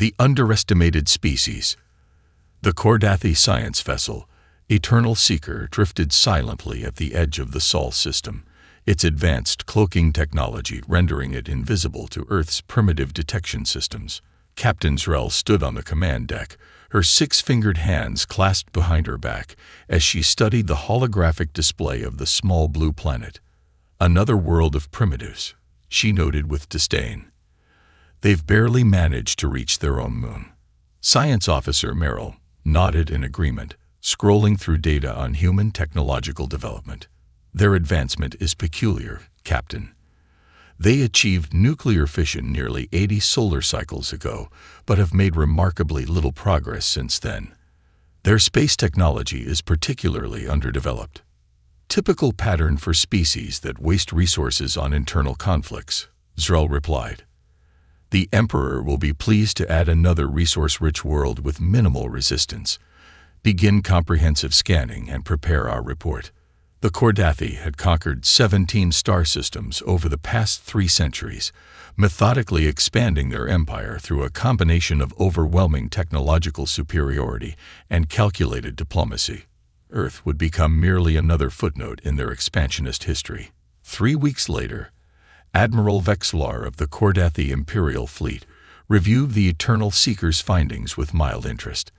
The underestimated species. The Kordathi science vessel, Eternal Seeker, drifted silently at the edge of the Sol system, its advanced cloaking technology rendering it invisible to Earth's primitive detection systems. Captain Zrel stood on the command deck, her six-fingered hands clasped behind her back, as she studied the holographic display of the small blue planet. Another world of primitives, she noted with disdain. They've barely managed to reach their own moon. Science Officer Merrill nodded in agreement, scrolling through data on human technological development. Their advancement is peculiar, Captain. They achieved nuclear fission nearly 80 solar cycles ago, but have made remarkably little progress since then. Their space technology is particularly underdeveloped. Typical pattern for species that waste resources on internal conflicts, Zrel replied. The Emperor will be pleased to add another resource-rich world with minimal resistance. Begin comprehensive scanning and prepare our report. The Kordathi had conquered 17 star systems over the past 3 centuries, methodically expanding their empire through a combination of overwhelming technological superiority and calculated diplomacy. Earth would become merely another footnote in their expansionist history. 3 weeks later, Admiral Vexlar of the Kordathi Imperial Fleet reviewed the Eternal Seeker's findings with mild interest.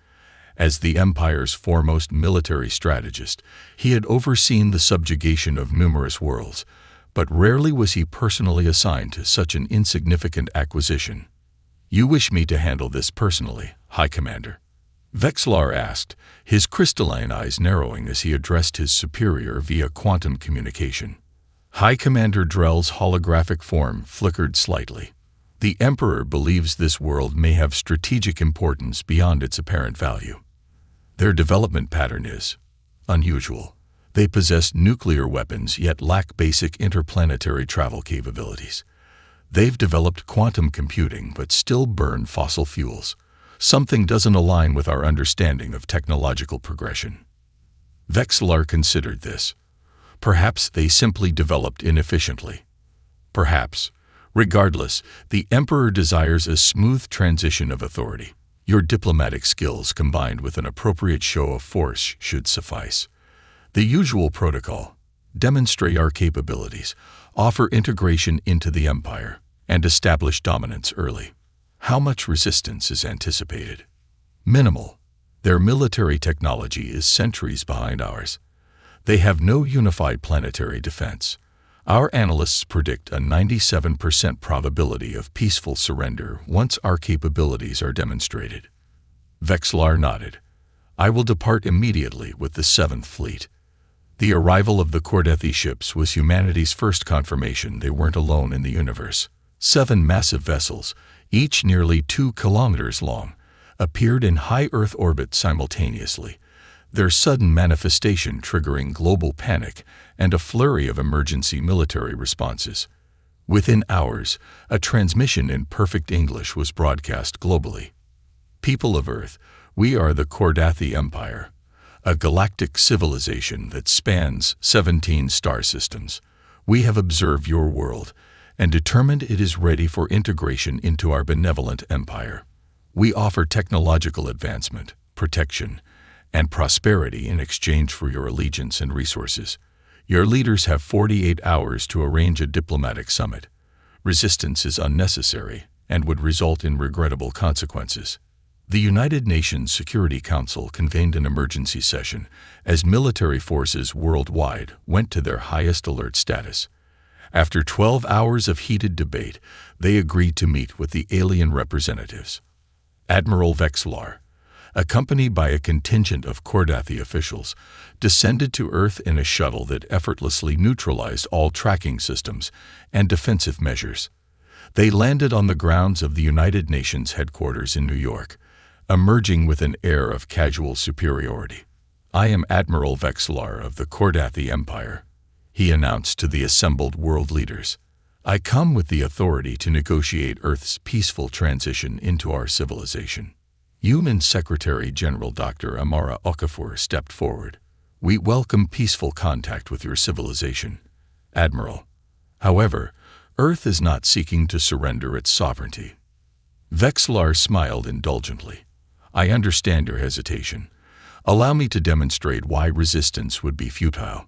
As the Empire's foremost military strategist, he had overseen the subjugation of numerous worlds, but rarely was he personally assigned to such an insignificant acquisition. You wish me to handle this personally, High Commander? Vexlar asked, his crystalline eyes narrowing as he addressed his superior via quantum communication. High Commander Drell's holographic form flickered slightly. The Emperor believes this world may have strategic importance beyond its apparent value. Their development pattern is unusual. They possess nuclear weapons yet lack basic interplanetary travel capabilities. They've developed quantum computing but still burn fossil fuels. Something doesn't align with our understanding of technological progression. Vexlar considered this. Perhaps they simply developed inefficiently. Perhaps. Regardless, the Emperor desires a smooth transition of authority. Your diplomatic skills combined with an appropriate show of force should suffice. The usual protocol: demonstrate our capabilities, offer integration into the Empire, and establish dominance early. How much resistance is anticipated? Minimal. Their military technology is centuries behind ours. They have no unified planetary defense. Our analysts predict a 97% probability of peaceful surrender once our capabilities are demonstrated. Vexlar nodded. I will depart immediately with the 7th Fleet. The arrival of the Kordathi ships was humanity's first confirmation they weren't alone in the universe. 7 massive vessels, each nearly 2 kilometers long, appeared in high Earth orbit simultaneously, their sudden manifestation triggering global panic and a flurry of emergency military responses. Within hours, a transmission in perfect English was broadcast globally. People of Earth, we are the Kordathi Empire, a galactic civilization that spans 17 star systems. We have observed your world and determined it is ready for integration into our benevolent empire. We offer technological advancement, protection, and prosperity in exchange for your allegiance and resources. Your leaders have 48 hours to arrange a diplomatic summit. Resistance is unnecessary and would result in regrettable consequences. The United Nations Security Council convened an emergency session as military forces worldwide went to their highest alert status. After 12 hours of heated debate, they agreed to meet with the alien representatives. Admiral Vexlar, accompanied by a contingent of Kordathi officials, descended to Earth in a shuttle that effortlessly neutralized all tracking systems and defensive measures. They landed on the grounds of the United Nations headquarters in New York, emerging with an air of casual superiority. I am Admiral Vexlar of the Kordathi Empire, he announced to the assembled world leaders. I come with the authority to negotiate Earth's peaceful transition into our civilization. UN Secretary-General Dr. Amara Okafor stepped forward. We welcome peaceful contact with your civilization, Admiral. However, Earth is not seeking to surrender its sovereignty. Vexlar smiled indulgently. I understand your hesitation. Allow me to demonstrate why resistance would be futile.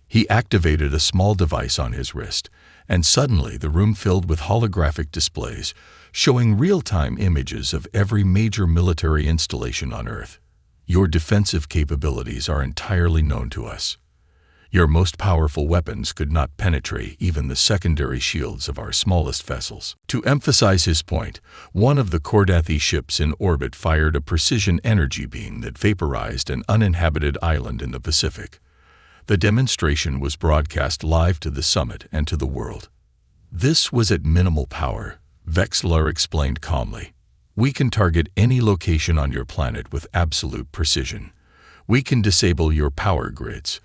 He activated a small device on his wrist, and suddenly the room filled with holographic displays showing real-time images of every major military installation on Earth. Your defensive capabilities are entirely known to us. Your most powerful weapons could not penetrate even the secondary shields of our smallest vessels. To emphasize his point, one of the Kordathi ships in orbit fired a precision energy beam that vaporized an uninhabited island in the Pacific. The demonstration was broadcast live to the summit and to the world. This was at minimal power, Vexlar explained calmly. We can target any location on your planet with absolute precision. We can disable your power grids,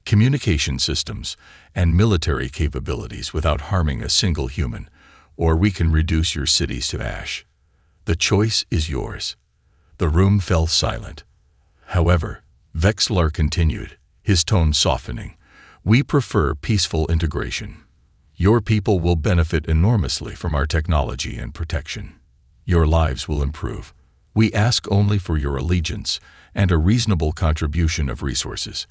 communication systems, and military capabilities without harming a single human, or we can reduce your cities to ash. The choice is yours. The room fell silent. However, Vexlar continued, his tone softening. We prefer peaceful integration. Your people will benefit enormously from our technology and protection. Your lives will improve. We ask only for your allegiance and a reasonable contribution of resources.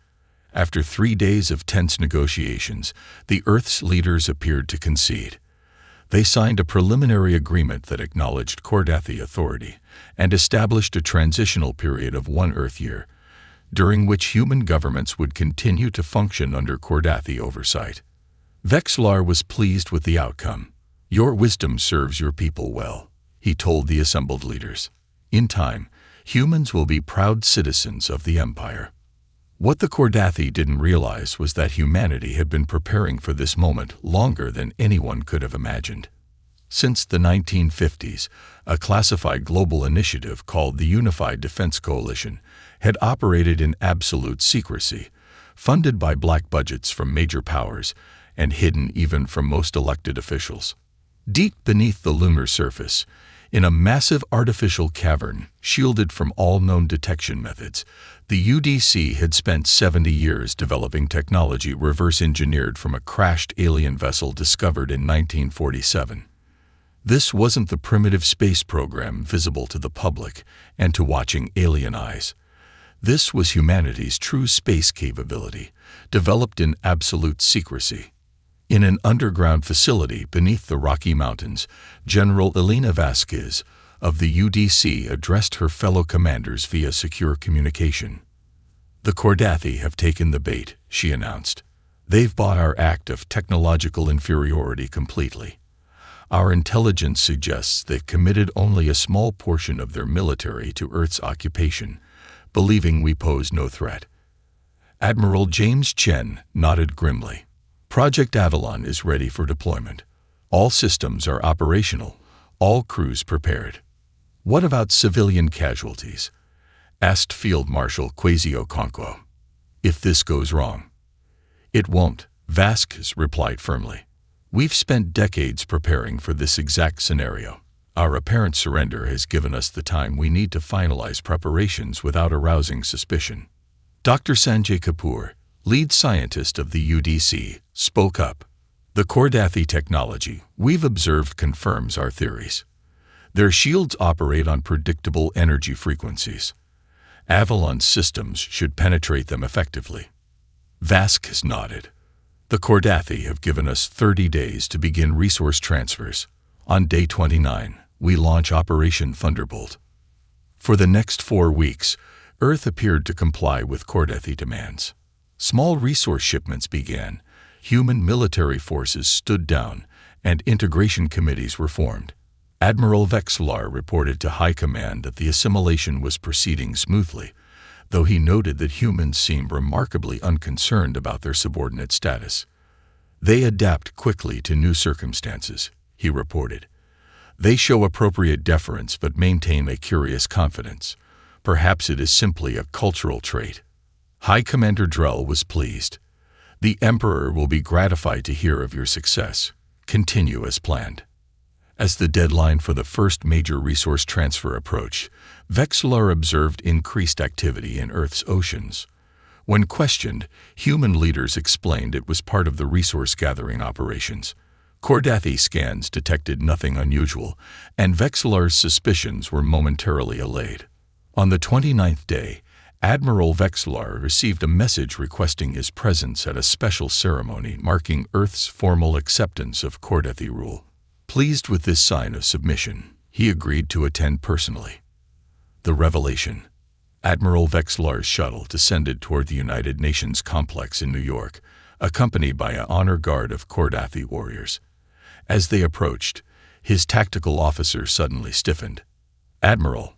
After 3 days of tense negotiations, the Earth's leaders appeared to concede. They signed a preliminary agreement that acknowledged Kordathi authority and established a transitional period of 1 Earth year, during which human governments would continue to function under Kordathi oversight. Vexlar was pleased with the outcome. Your wisdom serves your people well, he told the assembled leaders. In time, humans will be proud citizens of the Empire. What the Kordathi didn't realize was that humanity had been preparing for this moment longer than anyone could have imagined. Since the 1950s, a classified global initiative called the Unified Defense Coalition had operated in absolute secrecy, funded by black budgets from major powers and hidden even from most elected officials. Deep beneath the lunar surface, in a massive artificial cavern shielded from all known detection methods, the UDC had spent 70 years developing technology reverse-engineered from a crashed alien vessel discovered in 1947. This wasn't the primitive space program visible to the public and to watching alien eyes. This was humanity's true space capability, developed in absolute secrecy. In an underground facility beneath the Rocky Mountains, General Elena Vasquez of the UDC addressed her fellow commanders via secure communication. The Kordathi have taken the bait, she announced. They've bought our act of technological inferiority completely. Our intelligence suggests they've committed only a small portion of their military to Earth's occupation, believing we pose no threat. Admiral James Chen nodded grimly. Project Avalon is ready for deployment. All systems are operational, all crews prepared. What about civilian casualties? Asked Field Marshal Kwesi Okonkwo. If this goes wrong. It won't, Vasquez replied firmly. We've spent decades preparing for this exact scenario. Our apparent surrender has given us the time we need to finalize preparations without arousing suspicion. Dr. Sanjay Kapoor, lead scientist of the UDC, spoke up. The Kordathi technology we've observed confirms our theories. Their shields operate on predictable energy frequencies. Avalon's systems should penetrate them effectively. Vasquez nodded. The Kordathi have given us 30 days to begin resource transfers. On day 29, we launch Operation Thunderbolt. For the next 4 weeks, Earth appeared to comply with Kordathi demands. Small resource shipments began, human military forces stood down, and integration committees were formed. Admiral Vexlar reported to High Command that the assimilation was proceeding smoothly, though he noted that humans seemed remarkably unconcerned about their subordinate status. They adapt quickly to new circumstances, he reported. They show appropriate deference but maintain a curious confidence. Perhaps it is simply a cultural trait. High Commander Drell was pleased. The Emperor will be gratified to hear of your success. Continue as planned. As the deadline for the first major resource transfer approached, Vexlar observed increased activity in Earth's oceans. When questioned, human leaders explained it was part of the resource-gathering operations. Kordathi scans detected nothing unusual, and Vexillar's suspicions were momentarily allayed. On the 29th day, Admiral Vexillar received a message requesting his presence at a special ceremony marking Earth's formal acceptance of Kordathi rule. Pleased with this sign of submission, he agreed to attend personally. The revelation. Admiral Vexillar's shuttle descended toward the United Nations complex in New York, accompanied by an honor guard of Kordathi warriors. As they approached, his tactical officer suddenly stiffened. "Admiral,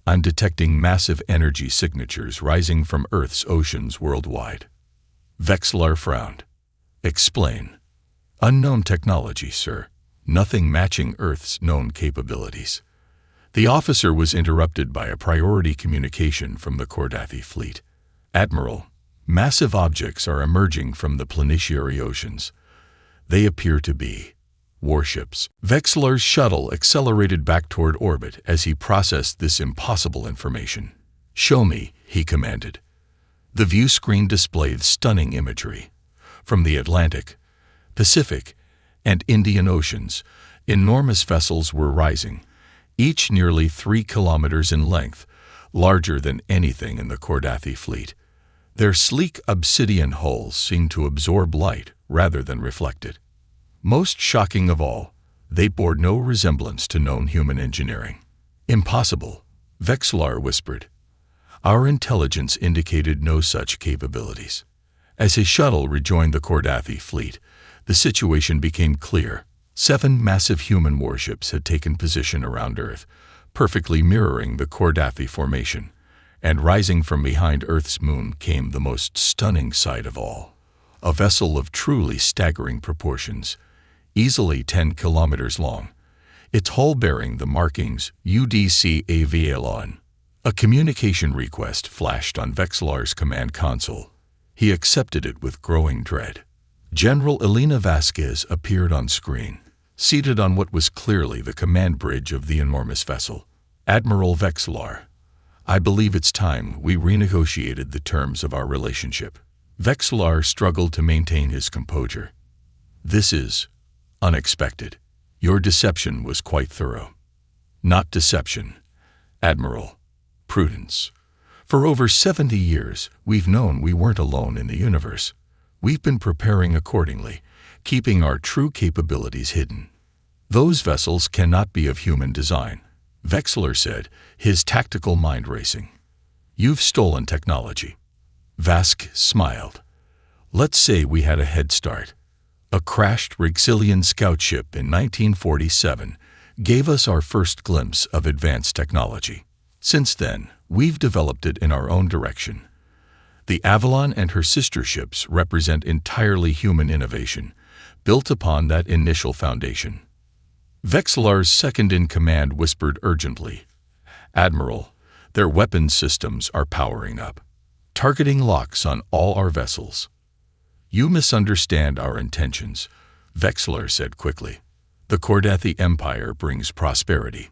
I'm detecting massive energy signatures rising from Earth's oceans worldwide." Vexillar frowned. "Explain." "Unknown technology, sir. Nothing matching Earth's known capabilities." The officer was interrupted by a priority communication from the Kordathi fleet. "Admiral, massive objects are emerging from the planetary oceans. They appear to be warships." Vexillar's shuttle accelerated back toward orbit as he processed this impossible information. "Show me," he commanded. The view screen displayed stunning imagery. From the Atlantic, Pacific, and Indian Oceans, enormous vessels were rising, each nearly 3 kilometers in length, larger than anything in the Kordathi fleet. Their sleek obsidian hulls seemed to absorb light rather than reflect it. Most shocking of all, they bore no resemblance to known human engineering. "Impossible," Vexillar whispered. "Our intelligence indicated no such capabilities." As his shuttle rejoined the Kordathi fleet, the situation became clear. 7 massive human warships had taken position around Earth, perfectly mirroring the Kordathi formation, and rising from behind Earth's moon came the most stunning sight of all. A vessel of truly staggering proportions, easily 10 kilometers long, its hull bearing the markings UDC-AVLON. A communication request flashed on Vexillar's command console. He accepted it with growing dread. General Elena Vasquez appeared on screen, seated on what was clearly the command bridge of the enormous vessel. "Admiral Vexillar, I believe it's time we renegotiated the terms of our relationship." Vexillar struggled to maintain his composure. "This is unexpected. Your deception was quite thorough." "Not deception, Admiral. Prudence. For over 70 years, we've known we weren't alone in the universe. We've been preparing accordingly, keeping our true capabilities hidden." "Those vessels cannot be of human design," Vexillar said, his tactical mind racing. "You've stolen technology." Vasque smiled. "Let's say we had a head start. A crashed Rixilian scout ship in 1947 gave us our first glimpse of advanced technology. Since then, we've developed it in our own direction. The Avalon and her sister ships represent entirely human innovation, built upon that initial foundation." Vexillar's second-in-command whispered urgently, "Admiral, their weapons systems are powering up. Targeting locks on all our vessels." "You misunderstand our intentions," Vexillar said quickly. "The Kordathi Empire brings prosperity."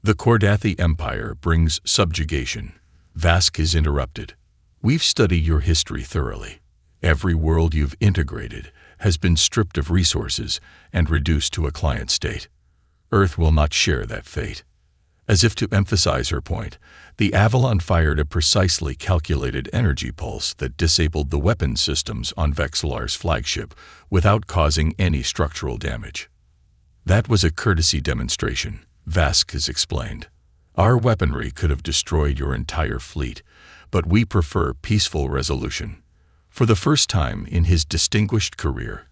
"The Kordathi Empire brings subjugation," Vasquez interrupted. "We've studied your history thoroughly. Every world you've integrated has been stripped of resources and reduced to a client state. Earth will not share that fate." As if to emphasize her point, the Avalon fired a precisely calculated energy pulse that disabled the weapon systems on Vexillar's flagship without causing any structural damage. "That was a courtesy demonstration," Vasquez explained. "Our weaponry could have destroyed your entire fleet, but we prefer peaceful resolution." For the first time in his distinguished career,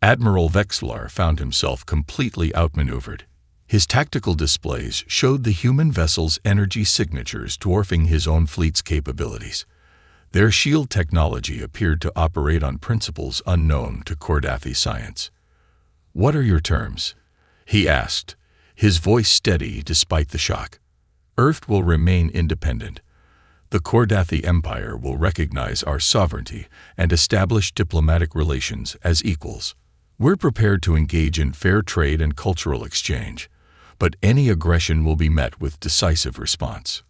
Admiral Vexillar found himself completely outmaneuvered. His tactical displays showed the human vessel's energy signatures dwarfing his own fleet's capabilities. Their shield technology appeared to operate on principles unknown to Kordathi science. "What are your terms?" he asked, his voice steady despite the shock. "Earth will remain independent. The Kordathi Empire will recognize our sovereignty and establish diplomatic relations as equals. We're prepared to engage in fair trade and cultural exchange, but any aggression will be met with decisive response."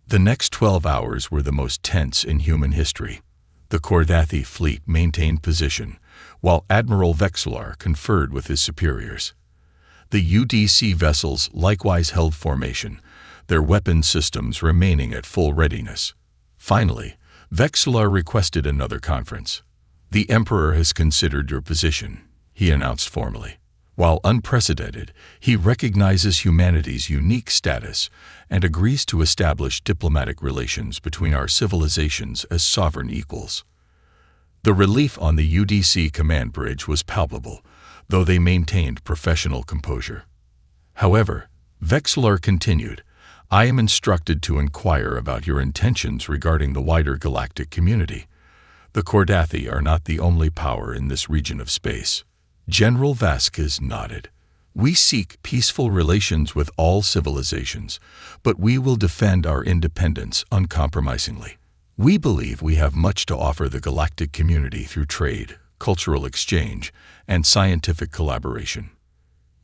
The next 12 hours were the most tense in human history. The Kordathi fleet maintained position, while Admiral Vexlar conferred with his superiors. The UDC vessels likewise held formation, their weapon systems remaining at full readiness. Finally, Vexlar requested another conference. "The Emperor has considered your position," he announced formally. While unprecedented, he recognizes humanity's unique status and agrees to establish diplomatic relations between our civilizations as sovereign equals. The relief on the UDC command bridge was palpable, though they maintained professional composure. However, Vexlar continued, "I am instructed to inquire about your intentions regarding the wider galactic community. The Kordathi are not the only power in this region of space." General Vasquez nodded. "We seek peaceful relations with all civilizations, but we will defend our independence uncompromisingly. We believe we have much to offer the galactic community through trade, cultural exchange, and scientific collaboration."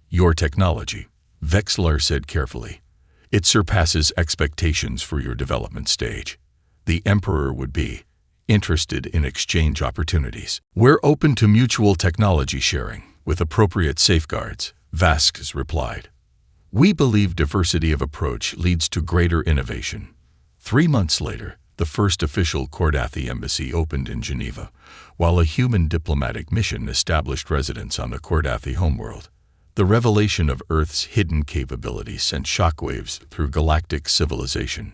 "Your technology," Vexlar said carefully. "It surpasses expectations for your development stage. The Emperor would be interested in exchange opportunities. We're open to mutual technology sharing, with appropriate safeguards," Vasquez replied. "We believe diversity of approach leads to greater innovation." 3 months later, the first official Kordathi embassy opened in Geneva, while a human diplomatic mission established residence on the Kordathi homeworld. The revelation of Earth's hidden capabilities sent shockwaves through galactic civilization.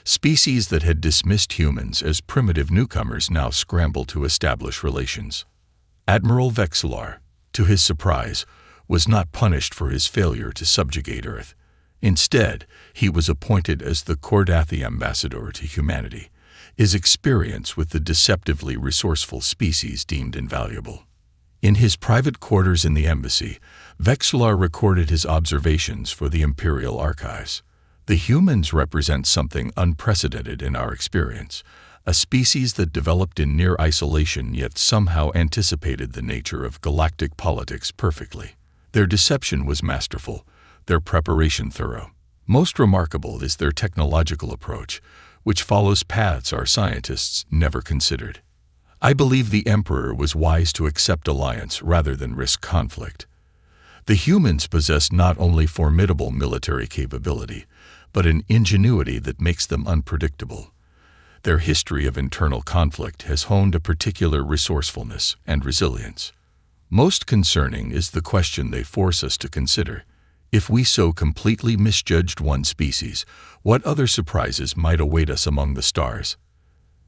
Species that had dismissed humans as primitive newcomers now scrambled to establish relations. Admiral Vexlar, to his surprise, was not punished for his failure to subjugate Earth. Instead, he was appointed as the Kordathi ambassador to humanity, his experience with the deceptively resourceful species deemed invaluable. In his private quarters in the embassy, Vexlar recorded his observations for the Imperial Archives. "The humans represent something unprecedented in our experience, a species that developed in near isolation yet somehow anticipated the nature of galactic politics perfectly. Their deception was masterful, their preparation thorough. Most remarkable is their technological approach, which follows paths our scientists never considered. I believe the Emperor was wise to accept alliance rather than risk conflict. The humans possess not only formidable military capability, but an ingenuity that makes them unpredictable. Their history of internal conflict has honed a particular resourcefulness and resilience. Most concerning is the question they force us to consider. If we so completely misjudged one species, what other surprises might await us among the stars?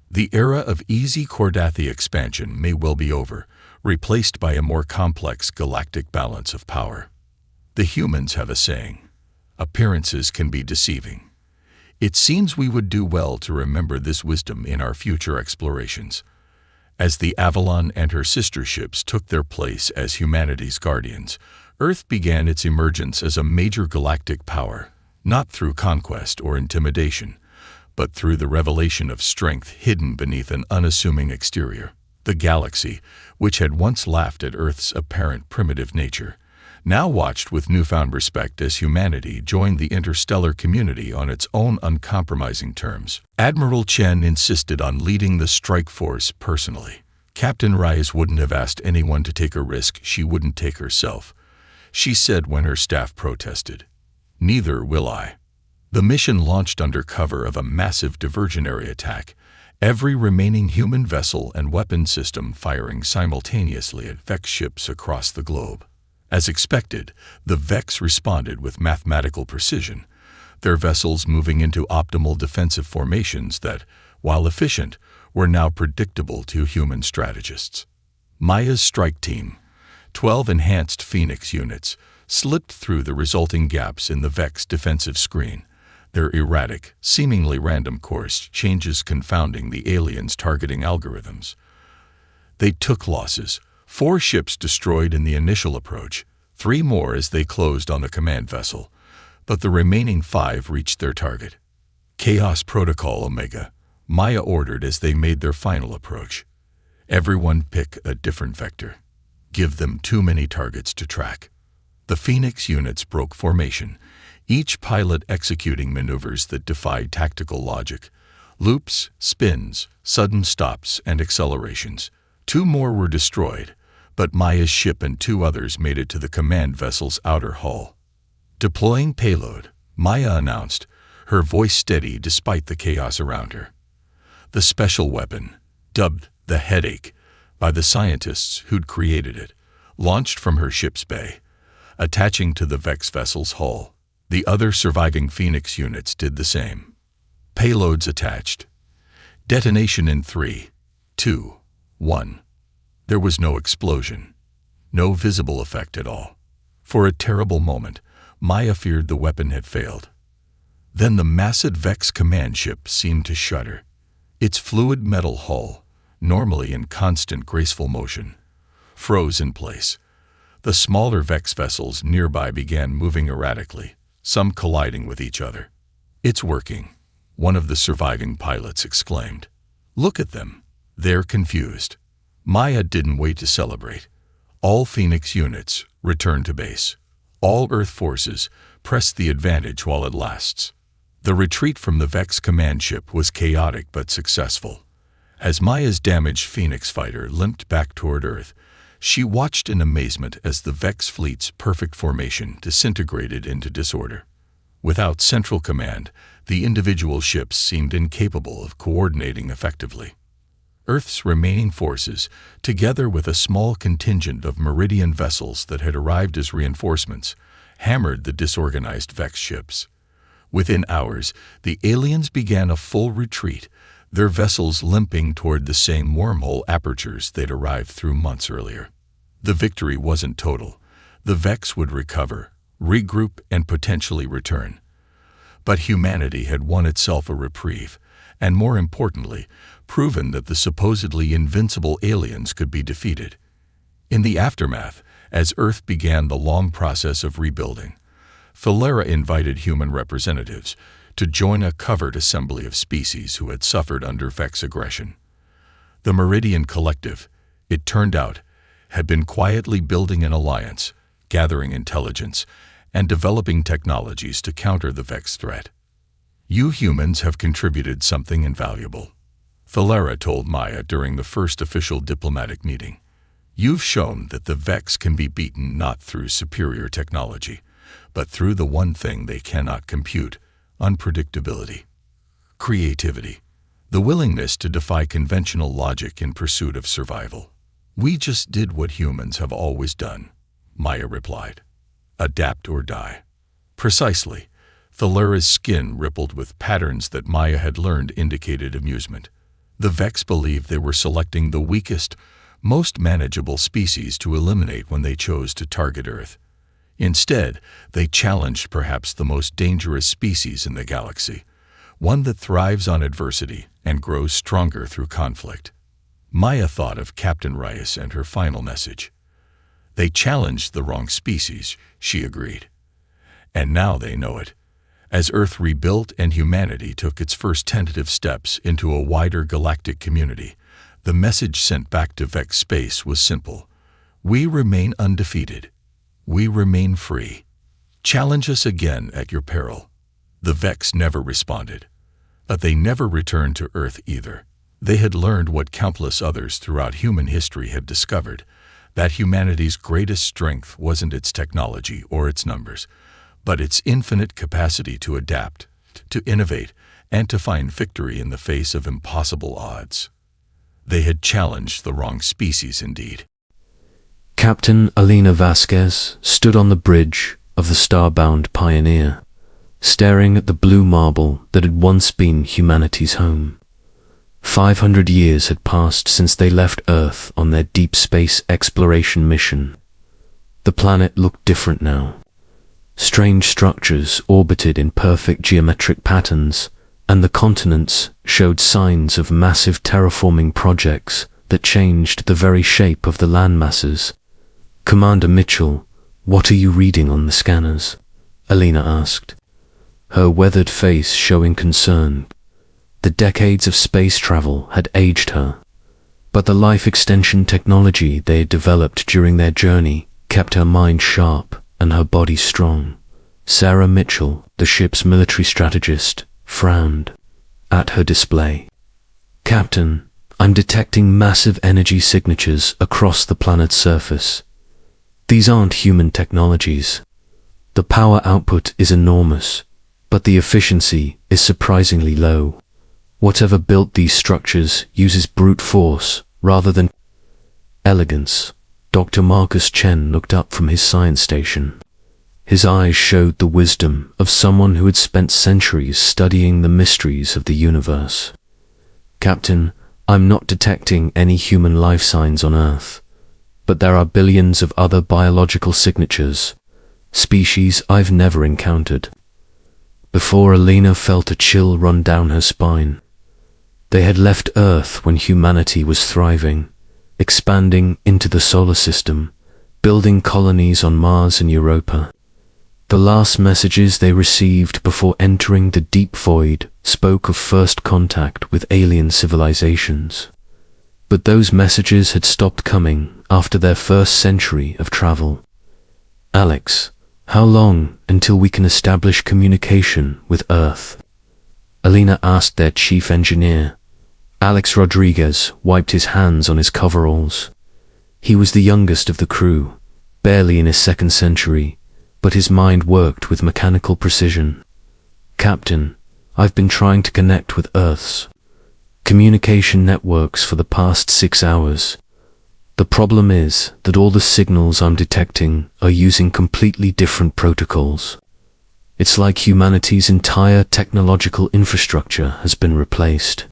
The era of easy Kordathi expansion may well be over, replaced by a more complex galactic balance of power. The humans have a saying, 'Appearances can be deceiving.' It seems we would do well to remember this wisdom in our future explorations. As the Avalon and her sister ships took their place as humanity's guardians, Earth began its emergence as a major galactic power, not through conquest or intimidation, but through the revelation of strength hidden beneath an unassuming exterior. The galaxy, which had once laughed at Earth's apparent primitive nature, now watched with newfound respect as humanity joined the interstellar community on its own uncompromising terms. Admiral Chen insisted on leading the strike force personally. Captain Reyes wouldn't have asked anyone to take a risk she wouldn't take herself, she said when her staff protested. "Neither will I." The mission launched under cover of a massive diversionary attack, every remaining human vessel and weapon system firing simultaneously at Vex ships across the globe. As expected, the Vex responded with mathematical precision, their vessels moving into optimal defensive formations that, while efficient, were now predictable to human strategists. Maya's strike team, 12 enhanced Phoenix units, slipped through the resulting gaps in the Vex defensive screen, their erratic, seemingly random course changes confounding the aliens' targeting algorithms. They took losses. 4 ships destroyed in the initial approach, 3 more as they closed on the command vessel, but the remaining 5 reached their target. Chaos Protocol Omega, Maya ordered as they made their final approach. Everyone pick a different vector. Give them too many targets to track. The Phoenix units broke formation, each pilot executing maneuvers that defied tactical logic. Loops, spins, sudden stops, and accelerations. 2 more were destroyed, but Maya's ship and two others made it to the command vessel's outer hull. "Deploying payload," Maya announced, her voice steady despite the chaos around her. The special weapon, dubbed the Headache by the scientists who'd created it, launched from her ship's bay, attaching to the Vex vessel's hull. The other surviving Phoenix units did the same. Payloads attached. Detonation in 3, 2, 1. There was no explosion, no visible effect at all. For a terrible moment, Maya feared the weapon had failed. Then the massive Vex command ship seemed to shudder. Its fluid metal hull, normally in constant graceful motion, froze in place. The smaller Vex vessels nearby began moving erratically, some colliding with each other. "It's working," one of the surviving pilots exclaimed. "Look at them. They're confused." Maya didn't wait to celebrate. All Phoenix units returned to base. All Earth forces pressed the advantage while it lasts. The retreat from the Vex command ship was chaotic but successful. As Maya's damaged Phoenix fighter limped back toward Earth, she watched in amazement as the Vex fleet's perfect formation disintegrated into disorder. Without central command, the individual ships seemed incapable of coordinating effectively. Earth's remaining forces, together with a small contingent of Meridian vessels that had arrived as reinforcements, hammered the disorganized Vex ships. Within hours, the aliens began a full retreat, their vessels limping toward the same wormhole apertures they'd arrived through months earlier. The victory wasn't total. The Vex would recover, regroup, and potentially return. But humanity had won itself a reprieve, and more importantly, proven that the supposedly invincible aliens could be defeated. In the aftermath, as Earth began the long process of rebuilding, Thalera invited human representatives to join a covert assembly of species who had suffered under Vex aggression. The Meridian Collective, it turned out, had been quietly building an alliance, gathering intelligence, and developing technologies to counter the Vex threat. "You humans have contributed something invaluable," Thalera told Maya during the first official diplomatic meeting. "You've shown that the Vex can be beaten not through superior technology, but through the one thing they cannot compute: unpredictability. Creativity. The willingness to defy conventional logic in pursuit of survival." "We just did what humans have always done," Maya replied. "Adapt or die." "Precisely." Thalera's skin rippled with patterns that Maya had learned indicated amusement. The Vex believed they were selecting the weakest, most manageable species to eliminate when they chose to target Earth. Instead, they challenged perhaps the most dangerous species in the galaxy, one that thrives on adversity and grows stronger through conflict. Maya thought of Captain Reyes and her final message. They challenged the wrong species, she agreed. And now they know it. As Earth rebuilt and humanity took its first tentative steps into a wider galactic community, the message sent back to Vex space was simple. We remain undefeated. We remain free. Challenge us again at your peril. The Vex never responded. But they never returned to Earth either. They had learned what countless others throughout human history had discovered, that humanity's greatest strength wasn't its technology or its numbers, but its infinite capacity to adapt, to innovate, and to find victory in the face of impossible odds. They had challenged the wrong species indeed. Captain Alina Vasquez stood on the bridge of the starbound Pioneer, staring at the blue marble that had once been humanity's home. 500 years had passed since they left Earth on their deep space exploration mission. The planet looked different now. Strange structures orbited in perfect geometric patterns, and the continents showed signs of massive terraforming projects that changed the very shape of the landmasses. "Commander Mitchell, what are you reading on the scanners?" Alina asked, her weathered face showing concern. The decades of space travel had aged her, but the life extension technology they had developed during their journey kept her mind sharp and her body strong. Sarah Mitchell, the ship's military strategist, frowned at her display. "Captain, I'm detecting massive energy signatures across the planet's surface. These aren't human technologies. The power output is enormous, but the efficiency is surprisingly low. Whatever built these structures uses brute force rather than elegance. Dr. Marcus Chen looked up from his science station. His eyes showed the wisdom of someone who had spent centuries studying the mysteries of the universe. Captain, I'm not detecting any human life signs on Earth, but there are billions of other biological signatures, species I've never encountered. Before Alina felt a chill run down her spine. They had left Earth when humanity was thriving, expanding into the solar system, building colonies on Mars and Europa. The last messages they received before entering the deep void spoke of first contact with alien civilizations. But those messages had stopped coming after their first century of travel. Alex, how long until we can establish communication with Earth? Alina asked their chief engineer. Alex Rodriguez wiped his hands on his coveralls. He was the youngest of the crew, barely in his second century, but his mind worked with mechanical precision. Captain, I've been trying to connect with Earth's communication networks for the past 6 hours. The problem is that all the signals I'm detecting are using completely different protocols. It's like humanity's entire technological infrastructure has been replaced.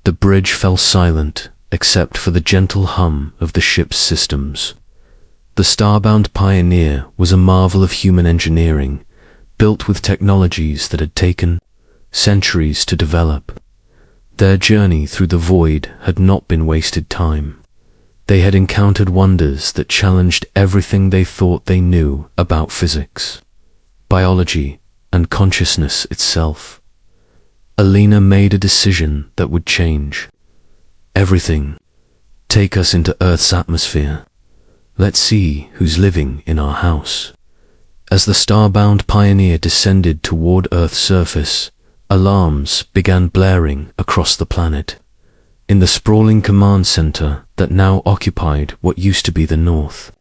The bridge fell silent, except for the gentle hum of the ship's systems. The starbound Pioneer was a marvel of human engineering, built with technologies that had taken centuries to develop. Their journey through the void had not been wasted time. They had encountered wonders that challenged everything they thought they knew about physics, biology, and consciousness itself. Alina made a decision that would change everything. Take us into Earth's atmosphere. Let's see who's living in our house. As the starbound Pioneer descended toward Earth's surface, alarms began blaring across the planet. In the sprawling command center that now occupied what used to be the North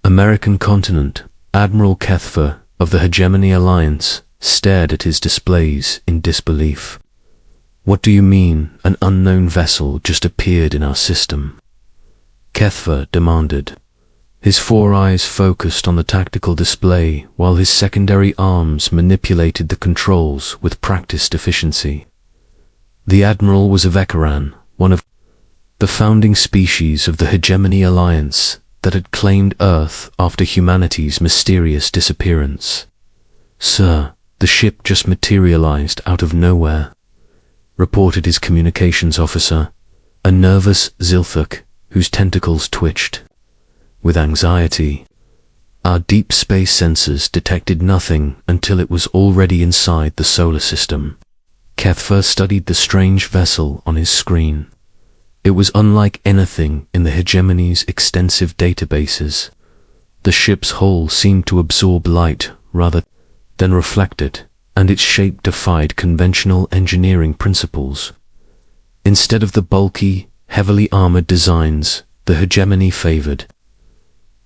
American continent, Admiral Kethfer of the Hegemony Alliance stared at his displays in disbelief. What do you mean an unknown vessel just appeared in our system? Kethfer demanded. His 4 eyes focused on the tactical display while his secondary arms manipulated the controls with practiced efficiency. The Admiral was a Vekaran, one of the founding species of the Hegemony Alliance that had claimed Earth after humanity's mysterious disappearance. Sir, the ship just materialized out of nowhere, reported his communications officer, a nervous Zilthuk whose tentacles twitched with anxiety. Our deep space sensors detected nothing until it was already inside the solar system. Kethfer studied the strange vessel on his screen. It was unlike anything in the Hegemony's extensive databases. The ship's hull seemed to absorb light rather than reflect it, and its shape defied conventional engineering principles. Instead of the bulky, heavily armored designs the Hegemony favored,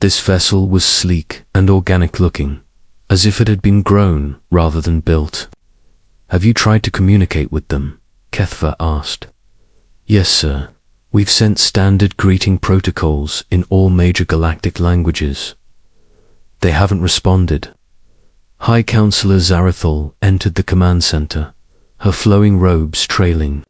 this vessel was sleek and organic-looking, as if it had been grown rather than built. Have you tried to communicate with them? Kethfer asked. Yes, sir. We've sent standard greeting protocols in all major galactic languages. They haven't responded. High Counselor Zarathul entered the command center, her flowing robes trailing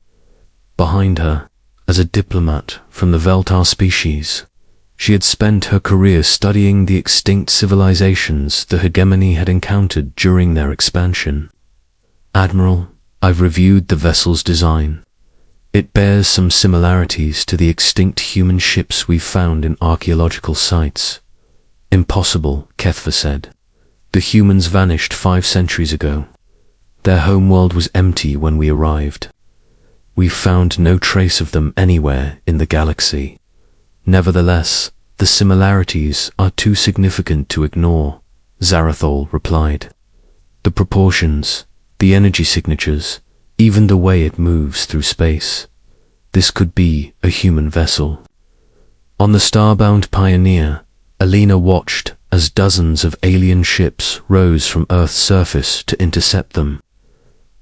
behind her as a diplomat from the Veltar species. She had spent her career studying the extinct civilizations the Hegemony had encountered during their expansion. Admiral, I've reviewed the vessel's design. It bears some similarities to the extinct human ships we've found in archaeological sites. Impossible, Kethfer said. The humans vanished 5 centuries ago. Their homeworld was empty when we arrived. We've found no trace of them anywhere in the galaxy. Nevertheless, the similarities are too significant to ignore, Zarathul replied. The proportions, the energy signatures, even the way it moves through space. this could be a human vessel. On the starbound Pioneer, Alina watched as dozens of alien ships rose from Earth's surface to intercept them.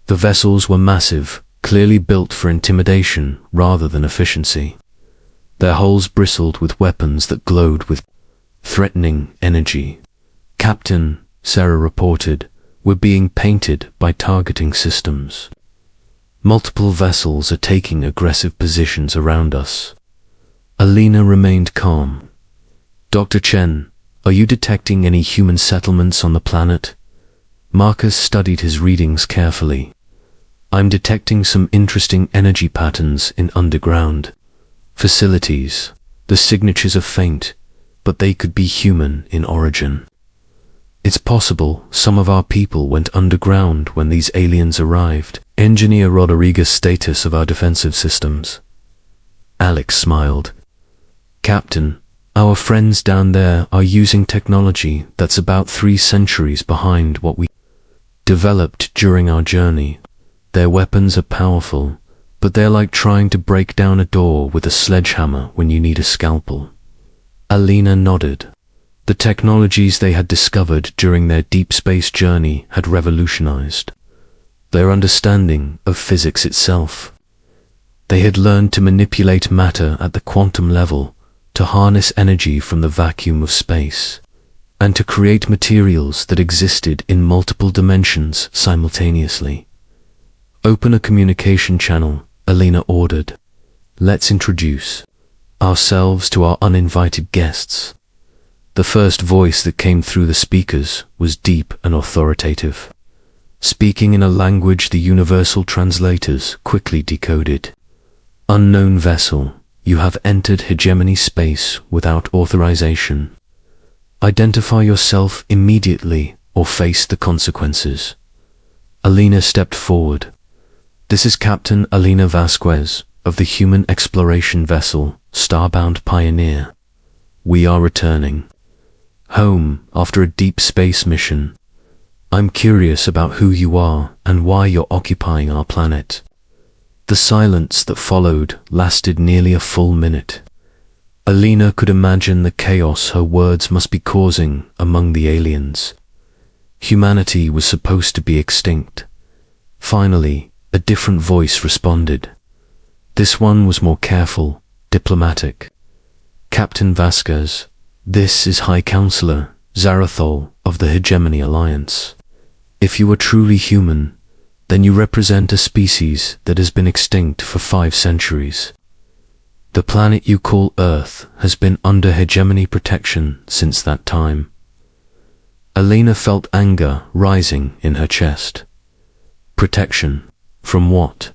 The vessels were massive, clearly built for intimidation rather than efficiency. Their hulls bristled with weapons that glowed with threatening energy. "Captain," Sarah reported, "we're being painted by targeting systems. Multiple vessels are taking aggressive positions around us." Alina remained calm. "Dr. Chen, are you detecting any human settlements on the planet?" Marcus studied his readings carefully. "I'm detecting some interesting energy patterns in underground facilities. The signatures are faint, but they could be human in origin. It's possible some of our people went underground when these aliens arrived." Engineer Rodriguez' status of our defensive systems. Alex smiled. "Captain, our friends down there are using technology that's about 3 centuries behind what we developed during our journey. Their weapons are powerful, but they're like trying to break down a door with a sledgehammer when you need a scalpel." Alina nodded. The technologies they had discovered during their deep space journey had revolutionized their understanding of physics itself. They had learned to manipulate matter at the quantum level, to harness energy from the vacuum of space, and to create materials that existed in multiple dimensions simultaneously. "Open a communication channel," Alina ordered. "Let's introduce ourselves to our uninvited guests." The first voice that came through the speakers was deep and authoritative, speaking in a language the universal translators quickly decoded. "Unknown vessel, you have entered hegemony space without authorization. Identify yourself immediately or face the consequences." Alina stepped forward. "This is Captain Alina Vasquez of the human exploration vessel Starbound Pioneer. We are returning home after a deep space mission. I'm curious about who you are and why you're occupying our planet." The silence that followed lasted nearly a full minute. Alina could imagine the chaos her words must be causing among the aliens. Humanity was supposed to be extinct. Finally, a different voice responded. This one was more careful, diplomatic. "Captain Vasquez, this is High Counselor Zarathol of the Hegemony Alliance. If you are truly human, then you represent a species that has been extinct for 5 centuries. The planet you call Earth has been under hegemony protection since that time." Alina felt anger rising in her chest. "Protection? From what?"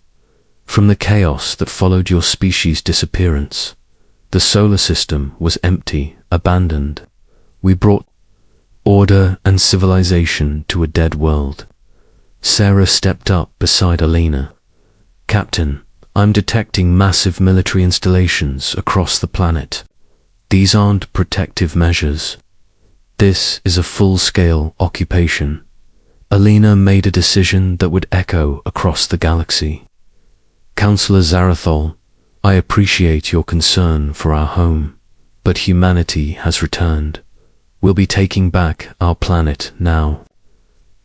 "From the chaos that followed your species' disappearance. The solar system was empty, abandoned. We brought order and civilization to a dead world." Sarah stepped up beside Alina. "Captain, I'm detecting massive military installations across the planet. These aren't protective measures. This is a full-scale occupation." Alina made a decision that would echo across the galaxy. "Counselor Zarathol, I appreciate your concern for our home, but humanity has returned. We'll be taking back our planet now."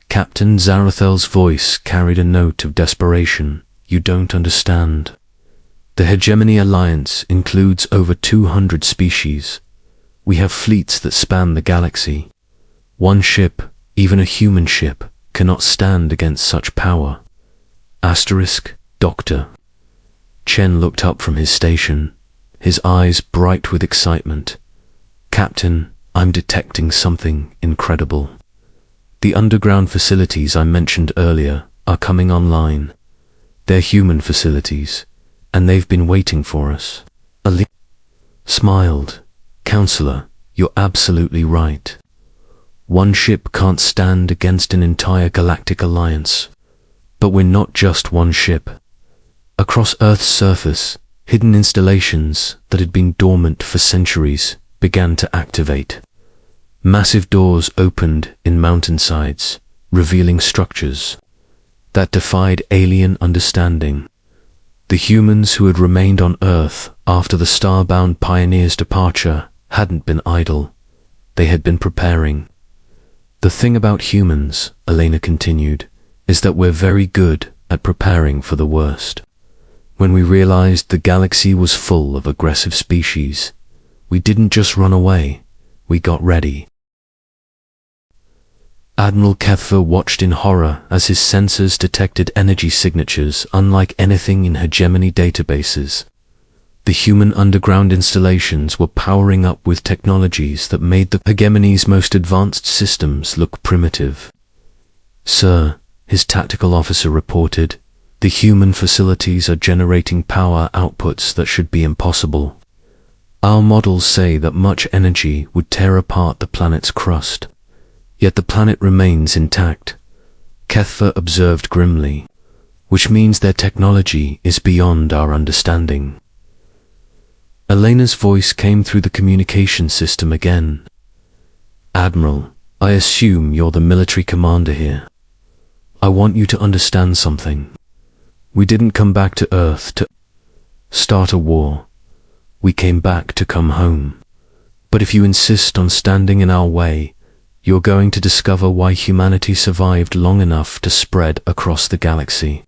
Captain Zarathel's voice carried a note of desperation. "You don't understand. The Hegemony Alliance includes over 200 species. We have fleets that span the galaxy. One ship, even a human ship, cannot stand against such power." Doctor. Chen looked up from his station, his eyes bright with excitement. "Captain, I'm detecting something incredible. The underground facilities I mentioned earlier are coming online. They're human facilities, and they've been waiting for us." Alina smiled. "Counselor, you're absolutely right. One ship can't stand against an entire galactic alliance. But we're not just one ship. Across Earth's surface, hidden installations that had been dormant for centuries began to activate. Massive doors opened in mountainsides, revealing structures that defied alien understanding. The humans who had remained on Earth after the starbound pioneer's departure hadn't been idle. They had been preparing. The thing about humans, Elena continued, is that we're very good at preparing for the worst. When we realized the galaxy was full of aggressive species, we didn't just run away, we got ready. Admiral Kethver watched in horror as his sensors detected energy signatures unlike anything in hegemony databases. The human underground installations were powering up with technologies that made the hegemony's most advanced systems look primitive. "Sir," his tactical officer reported, "the human facilities are generating power outputs that should be impossible. Our models say that much energy would tear apart the planet's crust. Yet the planet remains intact," Kethver observed grimly, "which means their technology is beyond our understanding." Elena's voice came through the communication system again. "Admiral, I assume you're the military commander here. I want you to understand something. We didn't come back to Earth to start a war. We came back to come home. But if you insist on standing in our way, you're going to discover why humanity survived long enough to spread across the galaxy."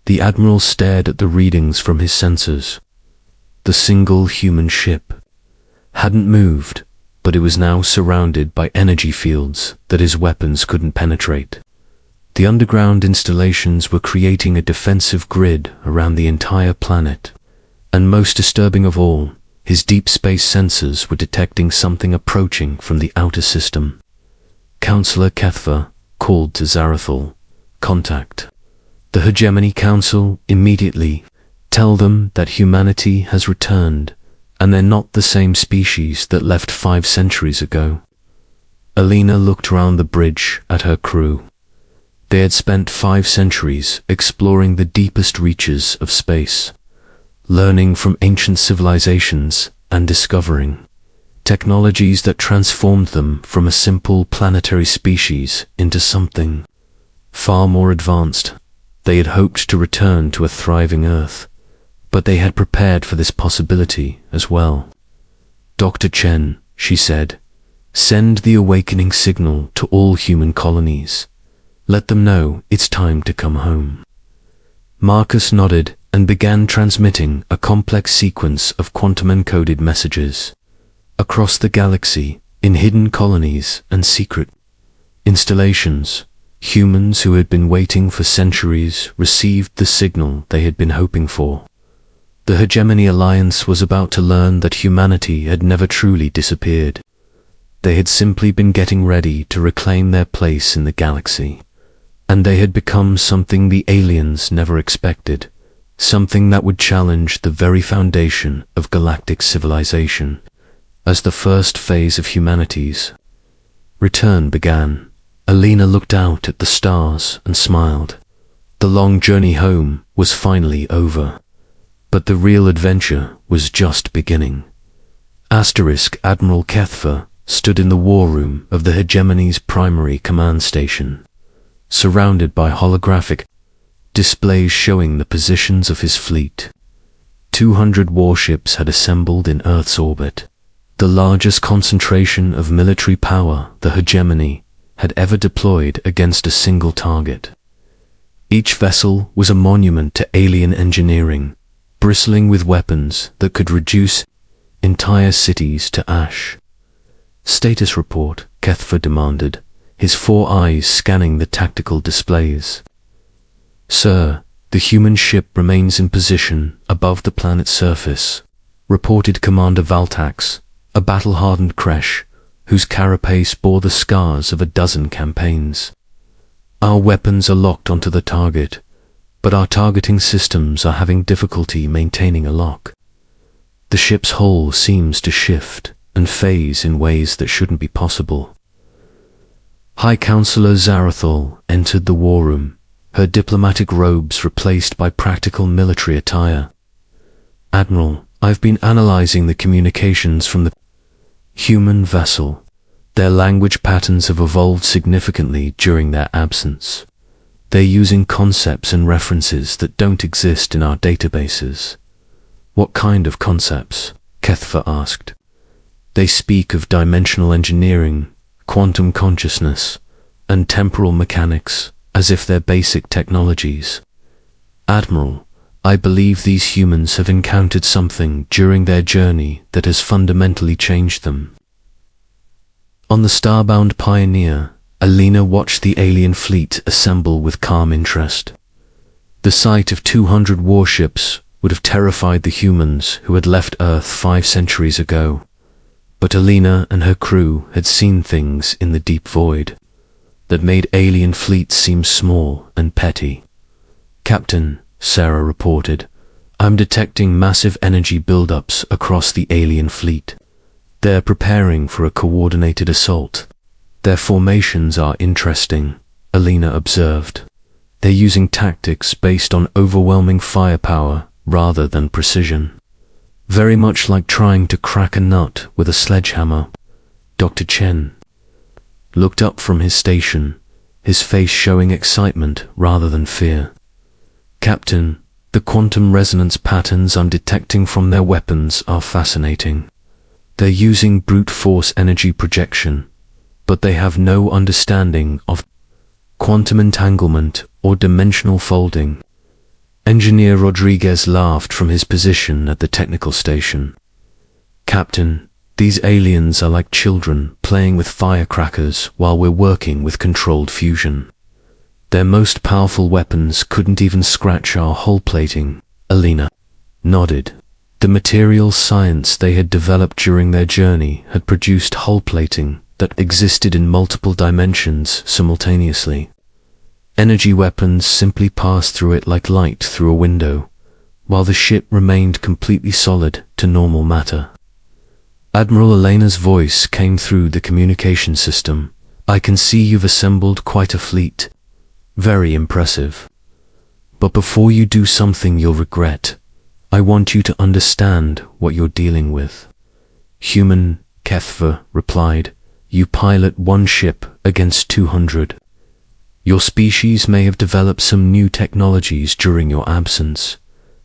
The Admiral stared at the readings from his sensors. The single human ship hadn't moved, but it was now surrounded by energy fields that his weapons couldn't penetrate. The underground installations were creating a defensive grid around the entire planet, and most disturbing of all, his deep space sensors were detecting something approaching from the outer system. Counselor Kethver called to Zarathul, "Contact the Hegemony Council immediately. Tell them that humanity has returned, and they're not the same species that left 5 centuries ago." Elena looked round the bridge at her crew. They had spent 5 centuries exploring the deepest reaches of space, learning from ancient civilizations and discovering technologies that transformed them from a simple planetary species into something far more advanced. They had hoped to return to a thriving Earth, but they had prepared for this possibility as well. "Dr. Chen," she said, "send the awakening signal to all human colonies. Let them know it's time to come home." Marcus nodded and began transmitting a complex sequence of quantum-encoded messages. Across the galaxy, in hidden colonies and secret installations, humans who had been waiting for centuries received the signal they had been hoping for. The Hegemony Alliance was about to learn that humanity had never truly disappeared. They had simply been getting ready to reclaim their place in the galaxy, and they had become something the aliens never expected, something that would challenge the very foundation of galactic civilization. As the first phase of humanity's return began, Elena looked out at the stars and smiled. The long journey home was finally over, but the real adventure was just beginning. Admiral Kethver stood in the war room of the Hegemony's primary command station, surrounded by holographic displays showing the positions of his fleet. 200 warships had assembled in Earth's orbit, the largest concentration of military power the Hegemony had ever deployed against a single target. Each vessel was a monument to alien engineering, bristling with weapons that could reduce entire cities to ash. "Status report," Kethver demanded, his 4 eyes scanning the tactical displays. "Sir, the human ship remains in position above the planet's surface," reported Commander Valtax, a battle-hardened Kresh, whose carapace bore the scars of a dozen campaigns. "Our weapons are locked onto the target, but our targeting systems are having difficulty maintaining a lock. The ship's hull seems to shift and phase in ways that shouldn't be possible." High Counselor Zarathul entered the war room, her diplomatic robes replaced by practical military attire. "Admiral, I've been analyzing the communications from the human vessel. Their language patterns have evolved significantly during their absence. They're using concepts and references that don't exist in our databases. What kind of concepts? Kethva asked. They speak of dimensional engineering, quantum consciousness, and temporal mechanics as if they're basic technologies. Admiral, I believe these humans have encountered something during their journey that has fundamentally changed them. On the starbound Pioneer, Alina watched the alien fleet assemble with calm interest. The sight of 200 warships would have terrified the humans who had left Earth 5 centuries ago, but Alina and her crew had seen things in the deep void that made alien fleets seem small and petty. Captain, Sarah reported, I'm detecting massive energy buildups across the alien fleet. They're preparing for a coordinated assault. Their formations are interesting, Alina observed. They're using tactics based on overwhelming firepower rather than precision. Very much like trying to crack a nut with a sledgehammer. Dr. Chen looked up from his station, his face showing excitement rather than fear. Captain, the quantum resonance patterns I'm detecting from their weapons are fascinating. They're using brute force energy projection, but they have no understanding of quantum entanglement or dimensional folding. Engineer Rodriguez laughed from his position at the technical station. Captain, these aliens are like children playing with firecrackers while we're working with controlled fusion. Their most powerful weapons couldn't even scratch our hull plating. Alina nodded. The material science they had developed during their journey had produced hull plating that existed in multiple dimensions simultaneously. Energy weapons simply passed through it like light through a window, while the ship remained completely solid to normal matter. Admiral Elena's voice came through the communication system. I can see you've assembled quite a fleet. Very impressive. But before you do something you'll regret, I want you to understand what you're dealing with. Human, Kethva replied, you pilot one ship against 200. Your species may have developed some new technologies during your absence,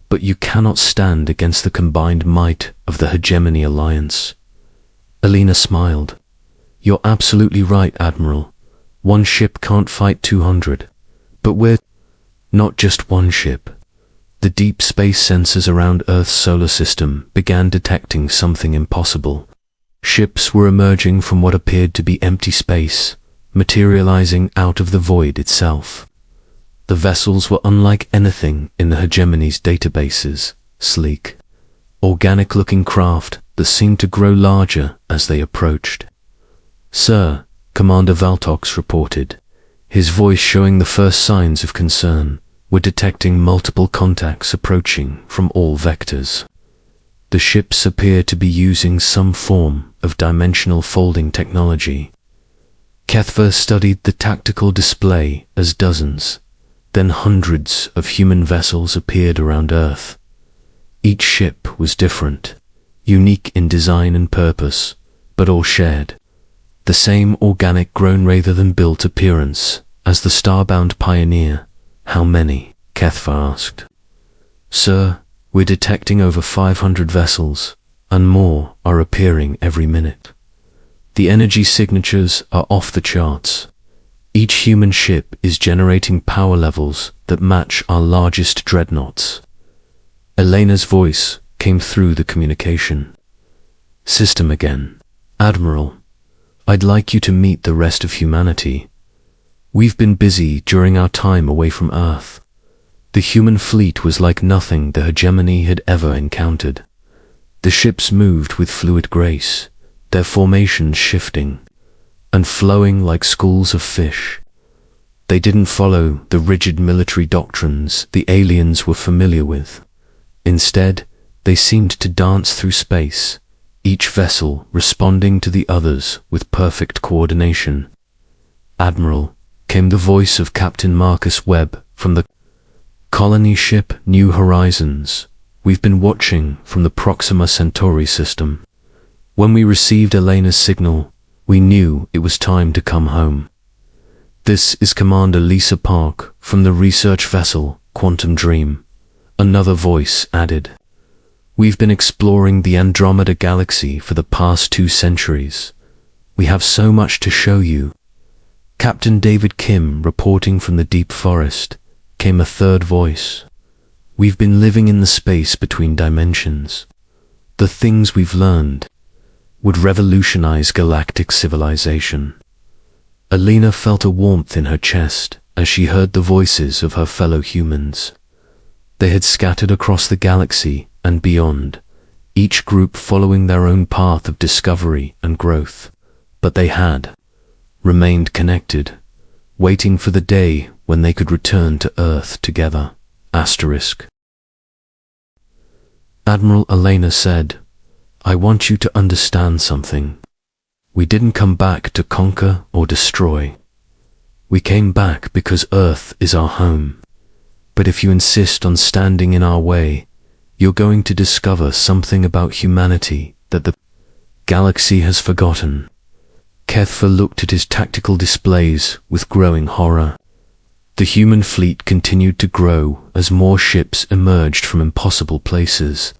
but you cannot stand against the combined might of the Hegemony Alliance. Alina smiled. You're absolutely right, Admiral. One ship can't fight 200. But we're not just one ship. The deep space sensors around Earth's solar system began detecting something impossible. Ships were emerging from what appeared to be empty space, materializing out of the void itself. The vessels were unlike anything in the Hegemony's databases, sleek, organic-looking craft that seemed to grow larger as they approached. Sir, Commander Valtox reported, his voice showing the first signs of concern. We're detecting multiple contacts approaching from all vectors. The ships appear to be using some form of dimensional folding technology. Kethva studied the tactical display as dozens, then hundreds of human vessels appeared around Earth. Each ship was different, unique in design and purpose, but all shared the same organic grown rather than built appearance as the starbound Pioneer. How many? Kethva asked. Sir, we're detecting over 500 vessels, and more are appearing every minute. The energy signatures are off the charts. Each human ship is generating power levels that match our largest dreadnoughts. Elena's voice came through the communication. System again. Admiral, I'd like you to meet the rest of humanity. We've been busy during our time away from Earth. The human fleet was like nothing the Hegemony had ever encountered. The ships moved with fluid grace, their formations shifting and flowing like schools of fish. They didn't follow the rigid military doctrines the aliens were familiar with. Instead, they seemed to dance through space, each vessel responding to the others with perfect coordination. Admiral, came the voice of Captain Marcus Webb from the colony ship New Horizons. We've been watching from the Proxima Centauri system. When we received Elena's signal, we knew it was time to come home. This is Commander Lisa Park from the research vessel Quantum Dream. Another voice added. We've been exploring the Andromeda Galaxy for the past 2 centuries. We have so much to show you. Captain David Kim, reporting from the deep forest, came a third voice. We've been living in the space between dimensions. The things we've learned would revolutionize galactic civilization. Alina felt a warmth in her chest as she heard the voices of her fellow humans. They had scattered across the galaxy and beyond, each group following their own path of discovery and growth. But they had remained connected, waiting for the day when they could return to Earth together. Admiral Elena said, I want you to understand something. We didn't come back to conquer or destroy. We came back because Earth is our home. But if you insist on standing in our way, you're going to discover something about humanity that the galaxy has forgotten. Kethfer looked at his tactical displays with growing horror. The human fleet continued to grow as more ships emerged from impossible places.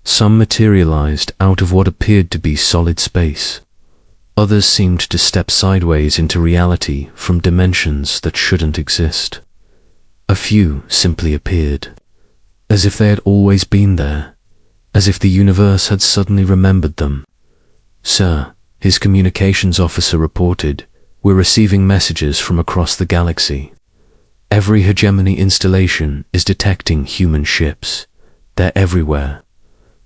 Some materialized out of what appeared to be solid space. Others seemed to step sideways into reality from dimensions that shouldn't exist. A few simply appeared, as if they had always been there, as if the universe had suddenly remembered them. Sir, his communications officer reported, we're receiving messages from across the galaxy. Every hegemony installation is detecting human ships. They're everywhere.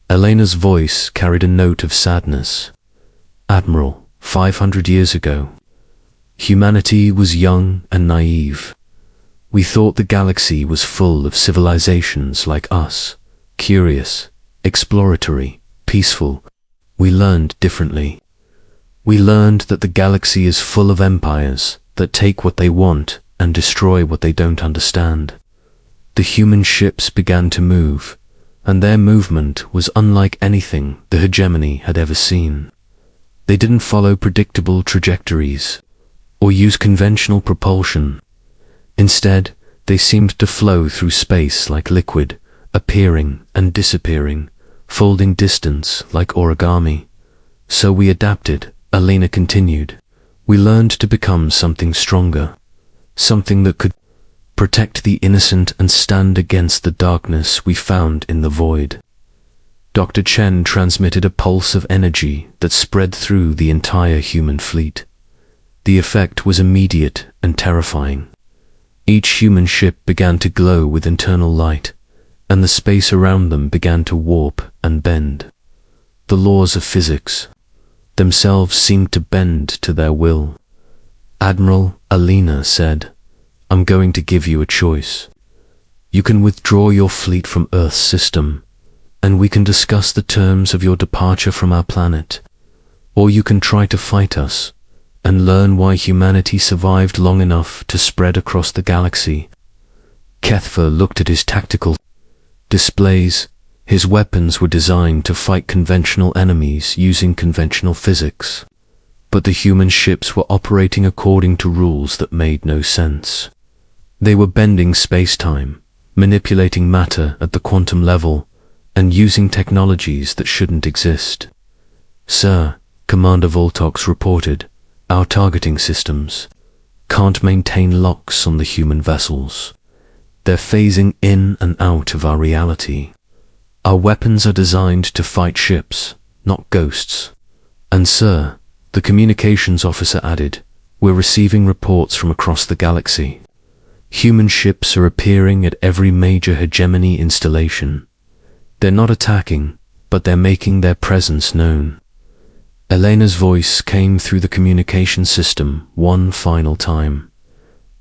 Elena's voice carried a note of sadness. Admiral, 500 years ago, humanity was young and naive. We thought the galaxy was full of civilizations like us, curious, exploratory, peaceful. We learned differently. We learned that the galaxy is full of empires that take what they want and destroy what they don't understand. The human ships began to move, and their movement was unlike anything the hegemony had ever seen. They didn't follow predictable trajectories or use conventional propulsion. Instead, they seemed to flow through space like liquid, appearing and disappearing, folding distance like origami. So we adapted, Elena continued. We learned to become something stronger, something that could protect the innocent and stand against the darkness we found in the void. Dr. Chen transmitted a pulse of energy that spread through the entire human fleet. The effect was immediate and terrifying. Each human ship began to glow with internal light, and the space around them began to warp and bend. The laws of physics themselves seemed to bend to their will. Admiral Alina said, I'm going to give you a choice. You can withdraw your fleet from Earth's system, and we can discuss the terms of your departure from our planet. Or you can try to fight us and learn why humanity survived long enough to spread across the galaxy. Kethfer looked at his tactical displays. His weapons were designed to fight conventional enemies using conventional physics. But the human ships were operating according to rules that made no sense. They were bending space-time, manipulating matter at the quantum level, and using technologies that shouldn't exist. Sir, Commander Voltox reported, our targeting systems can't maintain locks on the human vessels. They're phasing in and out of our reality. Our weapons are designed to fight ships, not ghosts. And sir, the communications officer added, we're receiving reports from across the galaxy. Human ships are appearing at every major hegemony installation. They're not attacking, but they're making their presence known. Elena's voice came through the communication system one final time.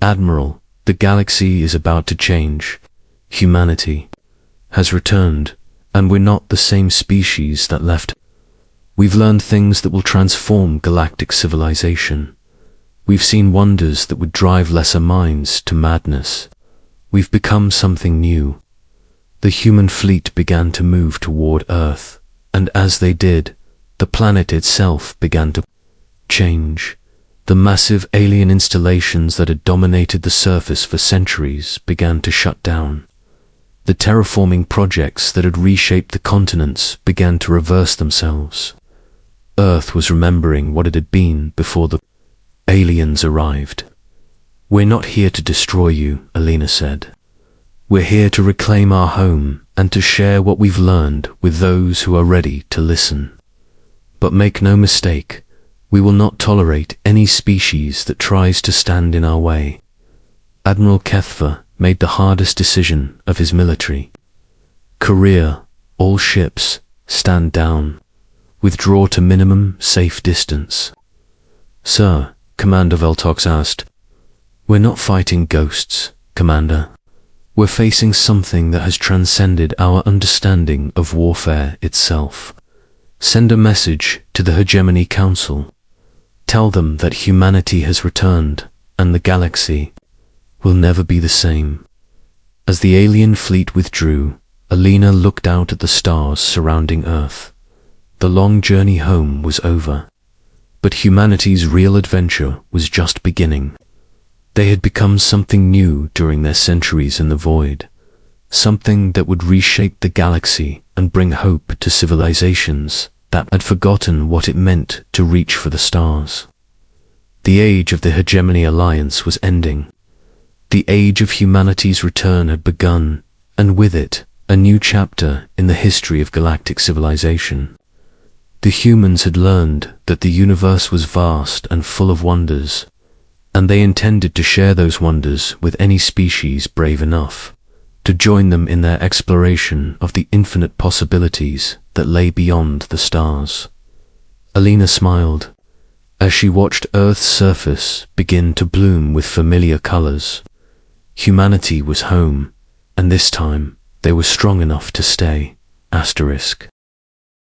Admiral, the galaxy is about to change. Humanity has returned, and we're not the same species that left. We've learned things that will transform galactic civilization. We've seen wonders that would drive lesser minds to madness. We've become something new. The human fleet began to move toward Earth, and as they did, the planet itself began to change. The massive alien installations that had dominated the surface for centuries began to shut down. The terraforming projects that had reshaped the continents began to reverse themselves. Earth was remembering what it had been before the aliens arrived. "We're not here to destroy you," Alina said. "We're here to reclaim our home and to share what we've learned with those who are ready to listen. But make no mistake, we will not tolerate any species that tries to stand in our way." Admiral Kethva made the hardest decision of his military. "Career, all ships, stand down. Withdraw to minimum safe distance." "Sir," Commander Veltox asked. "We're not fighting ghosts, Commander. We're facing something that has transcended our understanding of warfare itself. Send a message to the Hegemony Council. Tell them that humanity has returned, and the galaxy will never be the same." As the alien fleet withdrew, Alina looked out at the stars surrounding Earth. The long journey home was over, but humanity's real adventure was just beginning. They had become something new during their centuries in the void, something that would reshape the galaxy and bring hope to civilizations that had forgotten what it meant to reach for the stars. The age of the Hegemony Alliance was ending. The age of humanity's return had begun, and with it, a new chapter in the history of galactic civilization. The humans had learned that the universe was vast and full of wonders, and they intended to share those wonders with any species brave enough to join them in their exploration of the infinite possibilities that lay beyond the stars. Alina smiled as she watched Earth's surface begin to bloom with familiar colors. Humanity was home, and this time they were strong enough to stay. *.